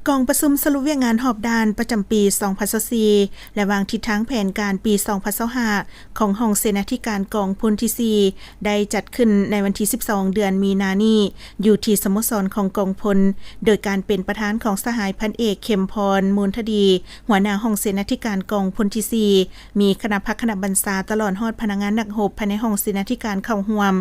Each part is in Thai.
กองประชุมสรุปเวียกงานหอบด้านประจำปี2024และวางทิศทางแผนการปี2025ของห้องเสนาธิการกองพลที่4ได้จัดขึ้นในวันที่12เดือนมีนาคมนี้อยู่ที่สโมสรของกองพลโดยการเป็นประธานของสหายพันเอกเข็มพรมูลทดีหัวหน้าห้องเสนาธิการกองพลที่4มีคณะพักคณะบรรษาตลอดฮอดพนักงานนักรบภายในห้องเสนาธิการเข้าร่วม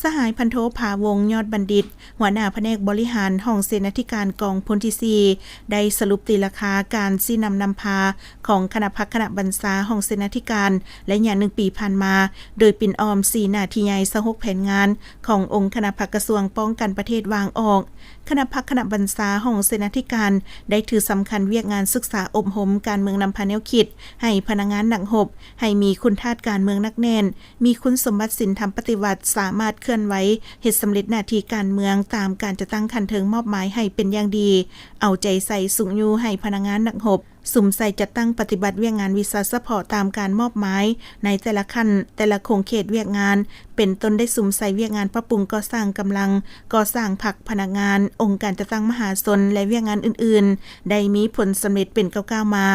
สหายพันโทภาวงศ์ยอดบัณฑิตหัวหน้าแผนกบริหารห้องเสนาธิการกองพลที่4ได้สรุปตีราคาการซี้นำพาของคณะพักคณะบรรษาห้องเสนาธิการและอย่าง1ปีผ่านมาโดยปิ่นออม4หน้าที่ใหญ่26แผนงานขององค์คณะพักกระทรวงป้องกันประเทศวางออกคณะพักคณะบรรษาห้องเสนาธิการได้ถือสำคัญเวียกงานศึกษาอบรมการเมืองนำพาแนวคิดให้พนักงานนักรบให้มีคุณธาตุการเมืองนักแน่นมีคุณสมบัติศีลธรรมปฏิบัติสามารถเคลื่อนไหวเฮ็ดสำเร็จหน้าที่การเมืองตามการจะตั้งคันเทิงมอบหมายให้เป็นอย่างดีเอาใจใส่สุขอยู่ให้พนักงานนักรบสุ่มใส่จัดตั้งปฏิบัติเวียกงานวิสาสะเพาะตามการมอบหมายในแต่ละขั้นแต่ละโครงเขตเวียกงานเป็นต้นได้สุ่มใส่เวียกงานปรับปรุงก่อสร้างกำลังก่อสร้างผักพนักงานองค์การจัดตั้งมหาชนและเวียกงานอื่นๆได้มีผลสำเร็จเป็นก้าวๆมา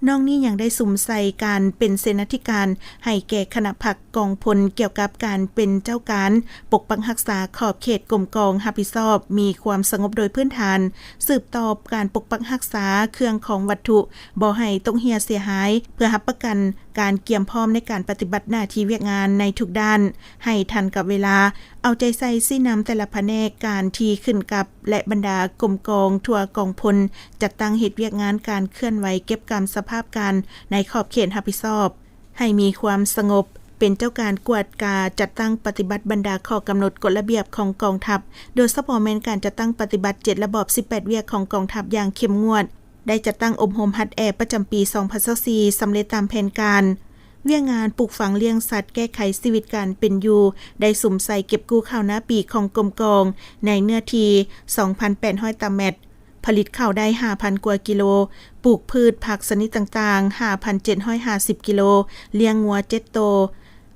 นอกนี้ยังได้สุ่มใส่การเป็นเสนาธิการให้แก่คณะพักกองพลเกี่ยวกับการเป็นเจ้าการปกปักรักษาขอบเขตกรมกองรับผิดชอบมีความสงบโดยพื้นฐานสืบต่อการปกปักรักษาเครื่องของวัตถุบ่ให้ตกเหี่ยเสียหายเพื่อรับประกันการเกี่ยมพร้อมในการปฏิบัติหน้าที่เวียกงานในทุกด้านให้ทันกับเวลาเอาใจใส่ซี้นำแต่ละแผนกการที่ขึ้นกับและบรรดากรมกองทั่วกองพลจัดตั้งเหตุเวียกงานการเคลื่อนไหวเก็บกรรมสภาพการในขอบเขตรับผิดชอบให้มีความสงบเป็นเจ้าการกวดกาจัดตั้งปฏิบัติบรรดาข้อกำหนดกฎระเบียบของกองทัพโดยเฉพาะแม้นการจัดตั้งปฏิบัติ7ระบอบ18เวียกของกองทัพอย่างเข้มงวดได้จัดตั้งอบรมหัดแอประจำปี2024สำเร็จตามแผนการเวียกงานปลูกฝังเลี้ยงสัตว์แก้ไขชีวิตการเป็นอยู่ได้สุ่มใส่เก็บกู้ข้าวหน้าปีของกรมกองในเนื้อที่ 2,800 ตารางเมตรผลิตข้าวได้ 5,000 กว่ากิโลปลูกพืชผักชนิดต่างๆ 5,750 กิโลเลี้ยงงัว7ตัว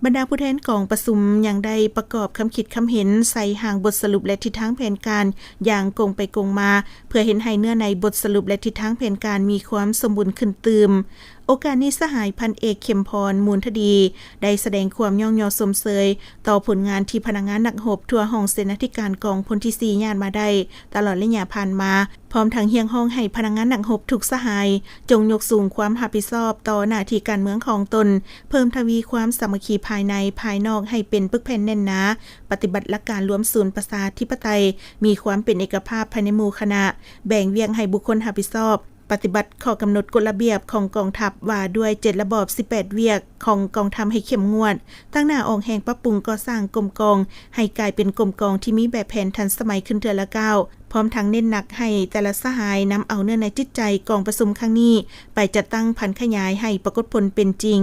บรรดาผู้แทนกองประชุมยังได้ประกอบคำคิดคำเห็นใส่ห่างบทสรุปและทิศทางแผนการอย่างกงไปกงมาเพื่อเห็นให้เนื้อในบทสรุปและทิศทางแผนการมีความสมบูรณ์ขึ้นตืมโอกาสนี้สหายพันเอกเข็มพรมูลทดีได้แสดงความย่องยอสมเสยต่อผลงานที่พนักงานนักรบทั่วห้องเสนาธิการกองพลที่4ย่านมาได้ตลอดระยะผ่านมาพร้อมทั้งเฮียงห้องให้พนักงานนักรบทุกสหายจงยกสูงความรับผิดชอบต่อหน้าที่การเมืองของตนเพิ่มทวีความสามัคคีภายในภายนอกให้เป็นปึกแผ่นแน่นหนาปฏิบัติหลักการรวมศูนย์ประชาธิปไตยมีความเป็นเอกภาพภายในหมู่คณะแบ่งเวียงให้บุคคลรับผิดชอบปฏิบัติข้อกำหนดกฎระเบียบของกองทัพว่าด้วย7ระบอบ18เวียกของกองทัพให้เข้มงวดตั้งหน้าออกแห่งปรับปรุงก่อสร้างกรมกองให้กลายเป็นกรมกองที่มีแบบแผนทันสมัยขึ้นเทื่อละก้าวพร้อมทั้งเน้นหนักให้แต่ละสหายนำเอาเนื้อในจิตใจกองประชุมครั้งนี้ไปจัดตั้งพันขยายให้ปรากฏผลเป็นจริง